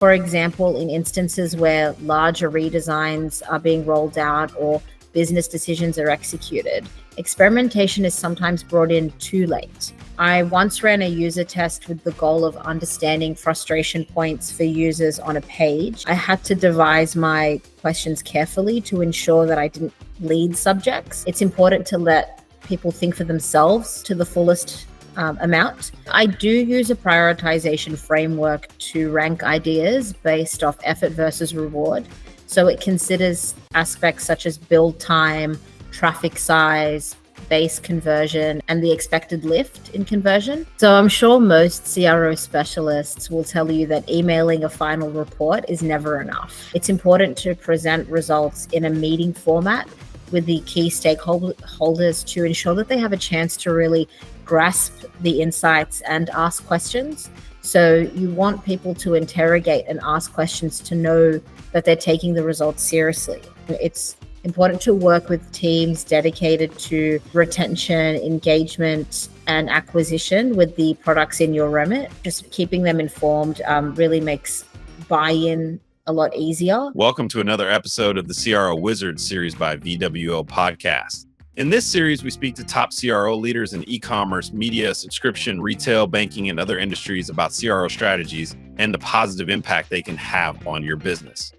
For example, in instances where larger redesigns are being rolled out or business decisions are executed, experimentation is sometimes brought in too late. I once ran a user test with the goal of understanding frustration points for users on a page. I had to devise my questions carefully to ensure that I didn't lead subjects. It's important to let people think for themselves to the fullest amount. I do use a prioritization framework to rank ideas based off effort versus reward. So it considers aspects such as build time, traffic size, base conversion, and the expected lift in conversion. So I'm sure most CRO specialists will tell you that emailing a final report is never enough. It's important to present results in a meeting format with the key stakeholders to ensure that they have a chance to really grasp the insights and ask questions. So you want people to interrogate and ask questions to know that they're taking the results seriously. It's important to work with teams dedicated to retention, engagement, and acquisition with the products in your remit. Just keeping them informed really makes buy-in a lot easier. Welcome to another episode of the CRO Wizard series by VWO Podcast. In this series, we speak to top CRO leaders in e-commerce, media, subscription, retail, banking, and other industries about CRO strategies and the positive impact they can have on your business.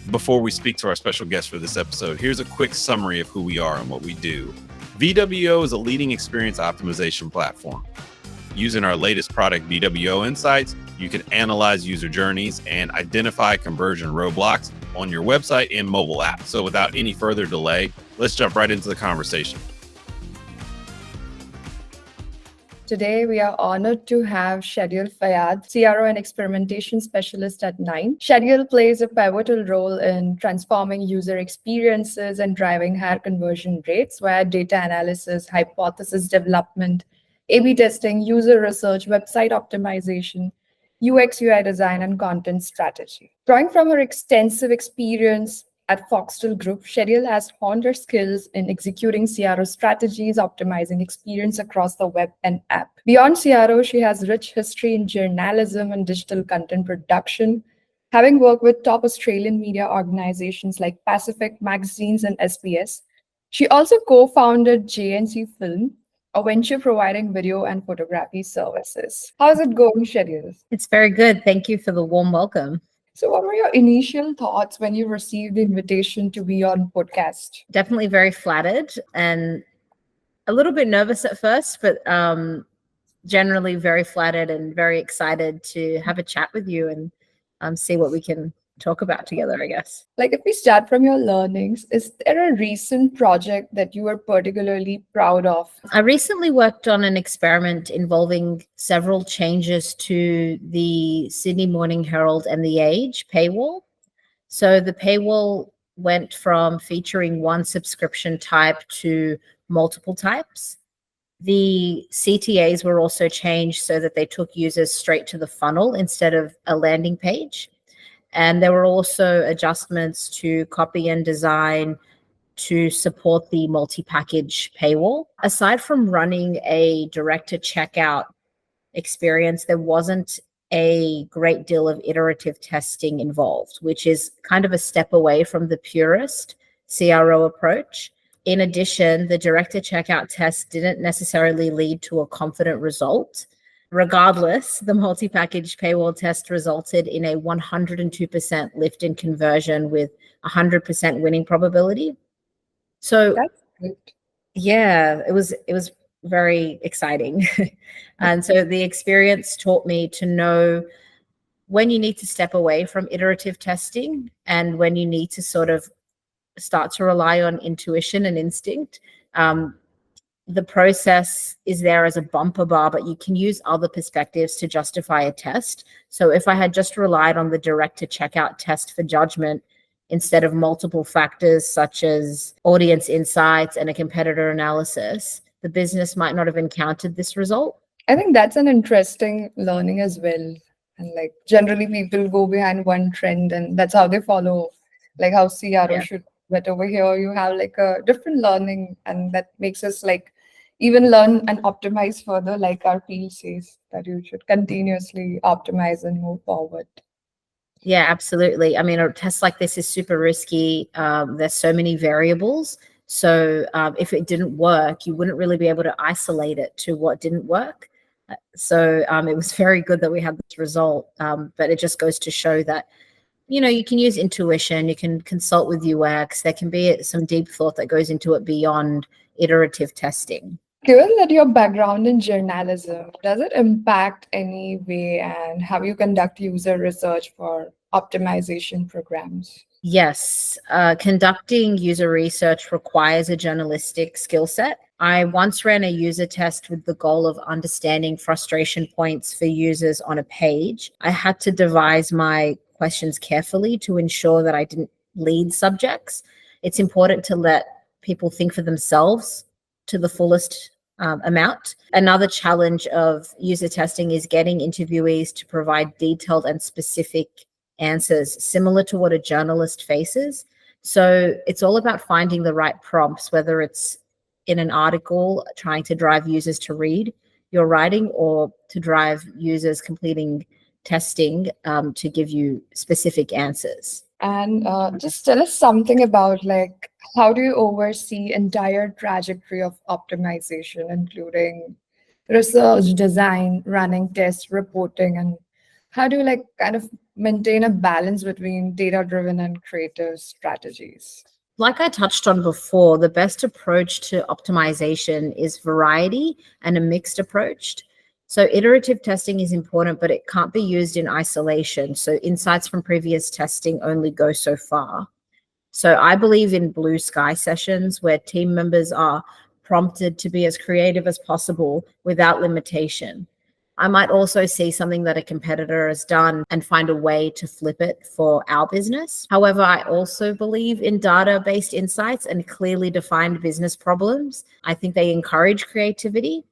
Before we speak to our special guest for this episode, here's a quick summary of who we are and what we do. VWO is a leading experience optimization platform. Using our latest product, VWO Insights, you can analyze user journeys and identify conversion roadblocks on your website and mobile app. So without any further delay, let's jump right into the conversation. Today, we are honored to have Chadielle Fayad, CRO and Experimentation Specialist at Nine. Chadielle plays a pivotal role in transforming user experiences and driving higher conversion rates via data analysis, hypothesis development, A/B testing, user research, website optimization, UX UI design, and content strategy. Drawing from her extensive experience at Foxtel Group, Chadielle has honed her skills in executing CRO strategies, optimizing experience across the web and app. Beyond CRO, she has rich history in journalism and digital content production, having worked with top Australian media organizations like Pacific Magazines and SBS. She also co-founded JNC Film, a venture providing video and photography services. How's it going, Chadielle? It's very good. Thank you for the warm welcome. So what were your initial thoughts when you received the invitation to be on podcast? Definitely very flattered and a little bit nervous at first, but generally very flattered and very excited to have a chat with you and see what we can talk about together, I guess. Like, if we start from your learnings, is there a recent project that you are particularly proud of? I recently worked on an experiment involving several changes to the Sydney Morning Herald and The Age paywall. So the paywall went from featuring one subscription type to multiple types. The CTAs were also changed so that they took users straight to the funnel instead of a landing page. And there were also adjustments to copy and design to support the multi-package paywall. Aside from running a direct-to-checkout experience, there wasn't a great deal of iterative testing involved, which is kind of a step away from the purist CRO approach. In addition, the direct-to-checkout test didn't necessarily lead to a confident result. Regardless, the multi-package paywall test resulted in a 102% lift in conversion with 100% winning probability. So That's great. yeah, it was very exciting. And so the experience taught me to know when you need to step away from iterative testing and when you need to sort of start to rely on intuition and instinct. The process is there as a bumper bar, but you can use other perspectives to justify a test. So if I had just relied on the direct to checkout test for judgment instead of multiple factors such as audience insights and a competitor analysis, the business might not have encountered this result. I think that's an interesting learning as well. And like, generally people go behind one trend and that's how they follow, like how CRO should. But over here you have like a different learning, and that makes us like even learn and optimize further, like our field says that you should continuously optimize and move forward. Yeah, absolutely. I mean, a test like this is super risky. There's so many variables. So if it didn't work, you wouldn't really be able to isolate it to what didn't work. So it was very good that we had this result. But it just goes to show that, you can use intuition, you can consult with UX. There can be some deep thought that goes into it beyond iterative testing. Given that your background in journalism, does it impact any way and how you conduct user research for optimization programs? Yes, conducting user research requires a journalistic skill set. I once ran a user test with the goal of understanding frustration points for users on a page. I had to devise my questions carefully to ensure that I didn't lead subjects. It's important to let people think for themselves to the fullest amount. Another challenge of user testing is getting interviewees to provide detailed and specific answers similar to what a journalist faces. So it's all about finding the right prompts, whether it's in an article trying to drive users to read your writing or to drive users completing testing to give you specific answers. And just tell us something about like how do you oversee entire trajectory of optimization, including research, design, running tests, reporting, and how do you like kind of maintain a balance between data-driven and creative strategies? Like I touched on before, the best approach to optimization is variety and a mixed approach. So iterative testing is important, but it can't be used in isolation. So insights from previous testing only go so far. So I believe in blue sky sessions where team members are prompted to be as creative as possible without limitation. I might also see something that a competitor has done and find a way to flip it for our business. However, I also believe in data-based insights and clearly defined business problems. I think they encourage creativity,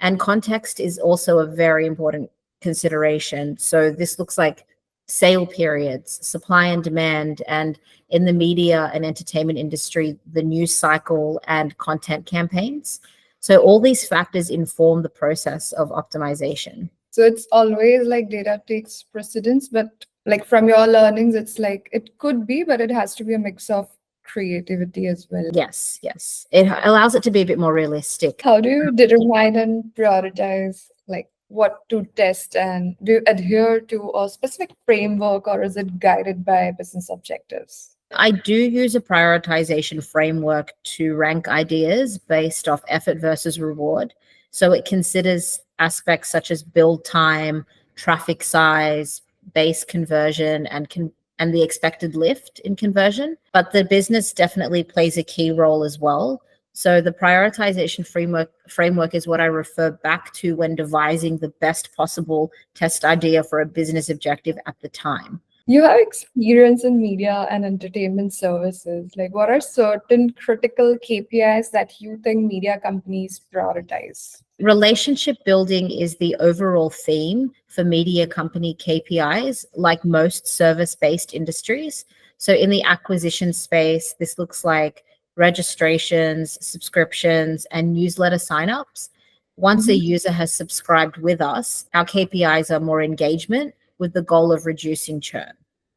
and context is also a very important consideration. So this looks like sale periods, supply and demand, and in the media and entertainment industry, the news cycle and content campaigns. So all these factors inform the process of optimization. So it's always like data takes precedence, but like from your learnings, it's like it could be, but it has to be a mix of creativity as well. Yes, yes. It allows it to be a bit more realistic. How do you determine and prioritize like what to test, and do you adhere to a specific framework or is it guided by business objectives? I do use a prioritization framework to rank ideas based off effort versus reward. So it considers aspects such as build time, traffic size, base conversion, and the expected lift in conversion. But the business definitely plays a key role as well. So the prioritization framework is what I refer back to when devising the best possible test idea for a business objective at the time. You have experience in media and entertainment services. Like, what are certain critical KPIs that you think media companies prioritize? Relationship building is the overall theme for media company KPIs, like most service-based industries. So in the acquisition space, this looks like registrations, subscriptions, and newsletter signups. Once a user has subscribed with us, our KPIs are more engagement with the goal of reducing churn.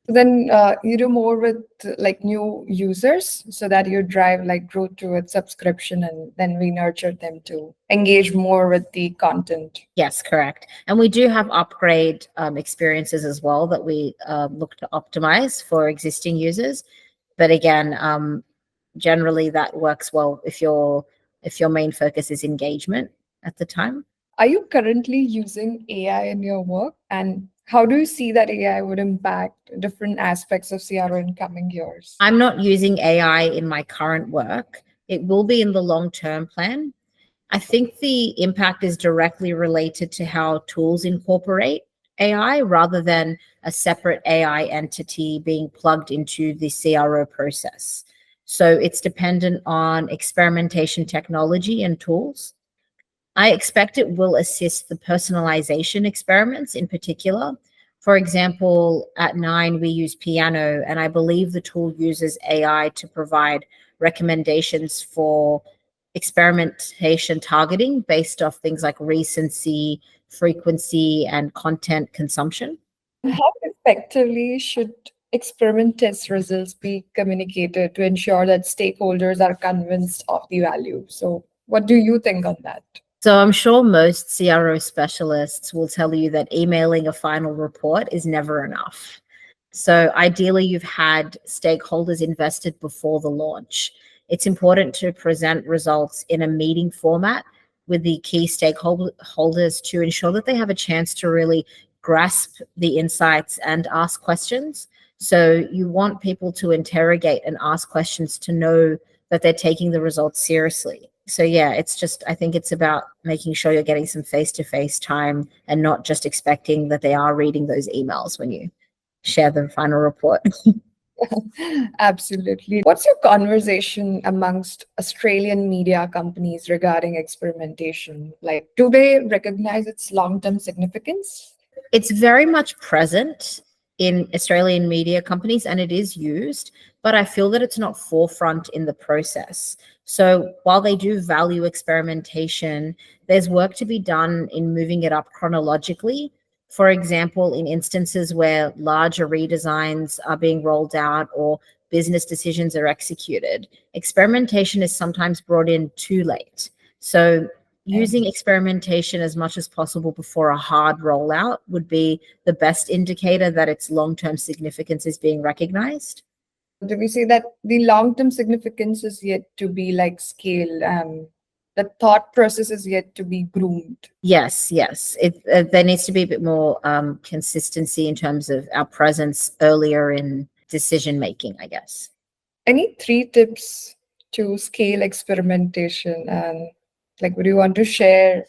Then you do more with like new users so that you drive like growth towards subscription, and then we nurture them to engage more with the content. Yes, correct. And we do have upgrade experiences as well that we look to optimize for existing users. But again, generally that works well if your main focus is engagement at the time. Are you currently using AI in your work? And how do you see that AI would impact different aspects of CRO in coming years? I'm not using AI in my current work. It will be in the long-term plan. I think the impact is directly related to how tools incorporate AI rather than a separate AI entity being plugged into the CRO process. So it's dependent on experimentation technology and tools. I expect it will assist the personalization experiments in particular. For example, at Nine, we use Piano, and I believe the tool uses AI to provide recommendations for experimentation targeting based off things like recency, frequency, and content consumption. How effectively should experiment test results be communicated to ensure that stakeholders are convinced of the value? So, what do you think on that? So I'm sure most CRO specialists will tell you that emailing a final report is never enough. So ideally, you've had stakeholders invested before the launch. It's important to present results in a meeting format with the key stakeholders to ensure that they have a chance to really grasp the insights and ask questions. So you want people to interrogate and ask questions to know that they're taking the results seriously. So yeah, I think it's about making sure you're getting some face-to-face time and not just expecting that they are reading those emails when you share the final report. Absolutely. What's your conversation amongst Australian media companies regarding experimentation? Like, do they recognize its long-term significance? It's very much present in Australian media companies and it is used, but I feel that it's not forefront in the process. So while they do value experimentation, there's work to be done in moving it up chronologically. For example, in instances where larger redesigns are being rolled out or business decisions are executed, experimentation is sometimes brought in too late. So using experimentation as much as possible before a hard rollout would be the best indicator that its long-term significance is being recognized. Do we say that the long-term significance is yet to be like scaled and the thought process is yet to be groomed? Yes. There needs to be a bit more consistency in terms of our presence earlier in decision making, I guess. Any three tips to scale experimentation? And like, would you want to share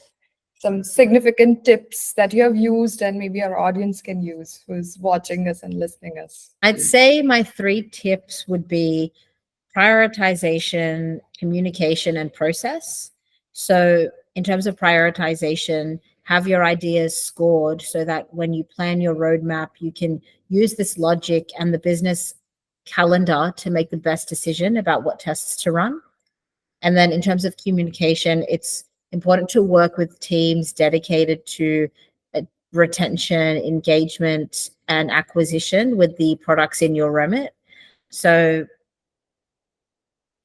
some significant tips that you have used and maybe our audience can use who's watching us and listening us? I'd say my 3 tips would be prioritization, communication, and process. So in terms of prioritization, have your ideas scored so that when you plan your roadmap, you can use this logic and the business calendar to make the best decision about what tests to run. And then in terms of communication, it's important to work with teams dedicated to retention, engagement, and acquisition with the products in your remit. So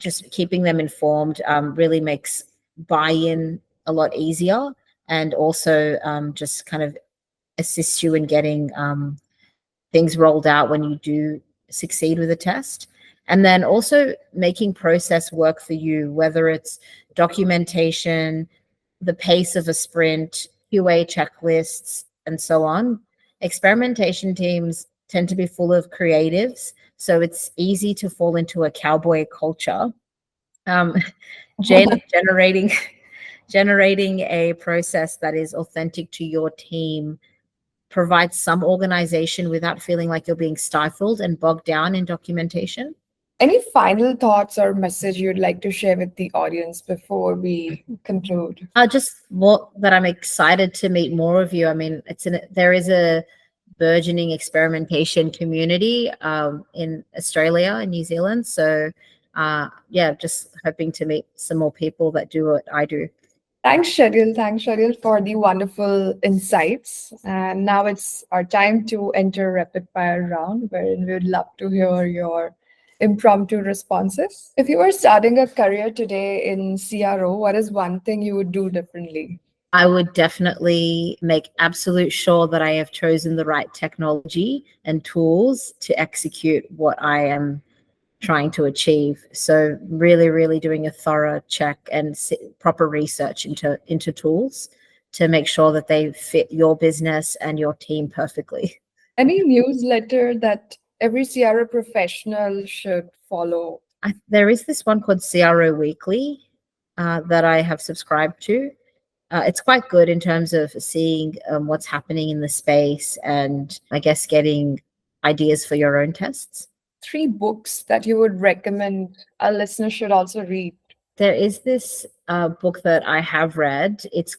just keeping them informed really makes buy-in a lot easier and also just kind of assists you in getting things rolled out when you do succeed with a test. And then also making process work for you, whether it's documentation, the pace of a sprint, QA checklists, and so on. Experimentation teams tend to be full of creatives, so it's easy to fall into a cowboy culture. Um, generating generating a process that is authentic to your team provides some organization without feeling like you're being stifled and bogged down in documentation. Any final thoughts or message you'd like to share with the audience before we conclude? Just more that I'm excited to meet more of you. I mean, there is a burgeoning experimentation community in Australia and New Zealand. So yeah, just hoping to meet some more people that do what I do. Thanks, Chadielle. Thanks, Chadielle, for the wonderful insights. And now it's our time to enter rapid fire round, wherein we would love to hear your impromptu responses. If you were starting a career today in CRO, what is one thing you would do differently? I would definitely make absolute sure that I have chosen the right technology and tools to execute what I am trying to achieve. So really doing a thorough check and proper research into tools to make sure that they fit your business and your team perfectly. Any newsletter that every CRO professional should follow? There is this one called CRO Weekly that I have subscribed to. It's quite good in terms of seeing what's happening in the space and I guess getting ideas for your own tests. 3 books that you would recommend our listeners should also read? There is this book that I have read. It's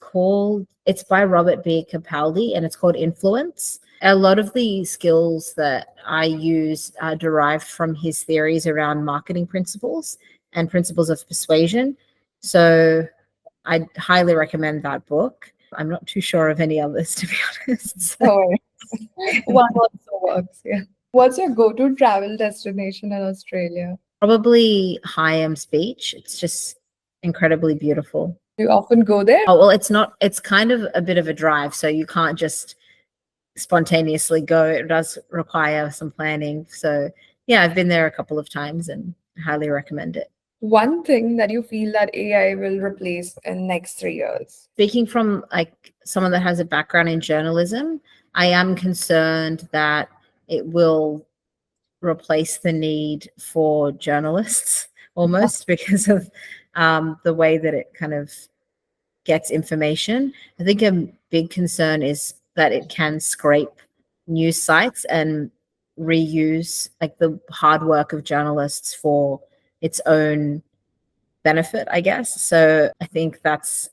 by Robert B. Capaldi and it's called Influence. A lot of the skills that I use are derived from his theories around marketing principles and principles of persuasion. So I highly recommend that book. I'm not too sure of any others, to be honest. So, Oh, one also works. Yeah. What's your go-to travel destination in Australia? probably Hyams Beach. It's just incredibly beautiful. Do you often go there? Oh, well, it's not, it's kind of a bit of a drive, so you can't just spontaneously go. It does require some planning. So, yeah, I've been there a couple of times and highly recommend it. One thing that you feel that AI will replace in next 3 years? Speaking from like someone that has a background in journalism, I am concerned that it will replace the need for journalists almost because of the way that it kind of gets information. I think a big concern is that it can scrape news sites and reuse like the hard work of journalists for its own benefit, I guess. So I think that's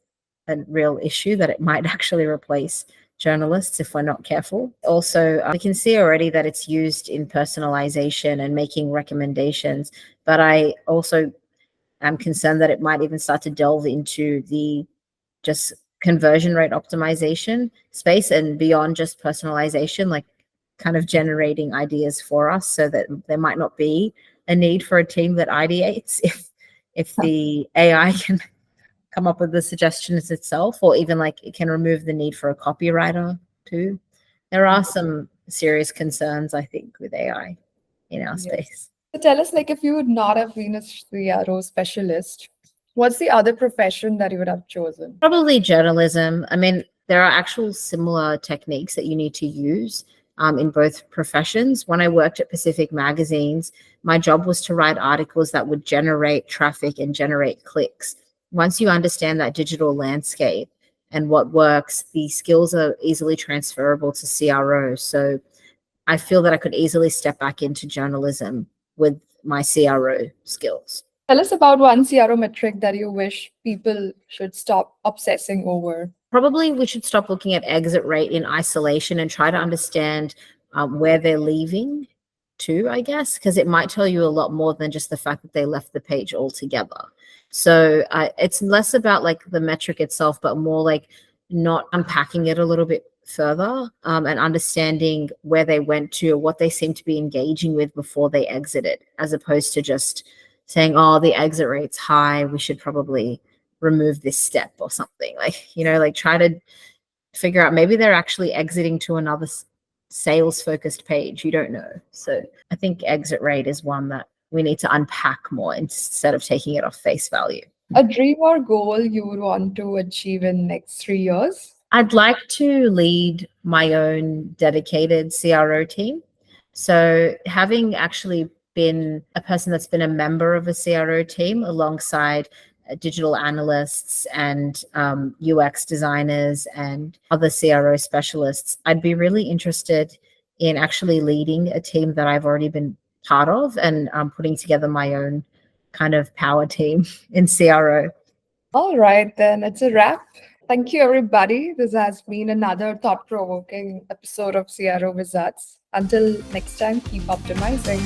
a real issue, that it might actually replace journalists if we're not careful. Also, we can see already that it's used in personalization and making recommendations, but I also am concerned that it might even start to delve into the just conversion rate optimization space and beyond just personalization, like kind of generating ideas for us, so that there might not be a need for a team that ideates if the AI can come up with the suggestions itself, or even like it can remove the need for a copywriter too. There are some serious concerns, I think, with AI in our Yes. space. So tell us, like, if you would not have been a CRO specialist, what's the other profession that you would have chosen? Probably journalism. I mean, there are actual similar techniques that you need to use in both professions. When I worked at Pacific Magazines, my job was to write articles that would generate traffic and generate clicks. Once you understand that digital landscape and what works, the skills are easily transferable to CRO. So I feel that I could easily step back into journalism with my CRO skills. Tell us about one CRO metric that you wish people should stop obsessing over. Probably we should stop looking at exit rate in isolation and try to understand where they're leaving to, I guess, because it might tell you a lot more than just the fact that they left the page altogether. So it's less about like the metric itself, but more like not unpacking it a little bit further and understanding where they went to or what they seem to be engaging with before they exited, as opposed to just saying, oh, the exit rate's high, we should probably remove this step or something. Like, you know, like try to figure out, maybe they're actually exiting to another sales focused page. You don't know. So I think exit rate is one that we need to unpack more instead of taking it off face value. A dream or goal you would want to achieve in next 3 years? I'd like to lead my own dedicated CRO team. So having actually been a person that's been a member of a CRO team alongside digital analysts and UX designers and other CRO specialists, I'd be really interested in actually leading a team that I've already been part of and putting together my own kind of power team in CRO. All right, then it's a wrap. Thank you, everybody. This has been another thought-provoking episode of CRO Wizards. Until next time, keep optimizing.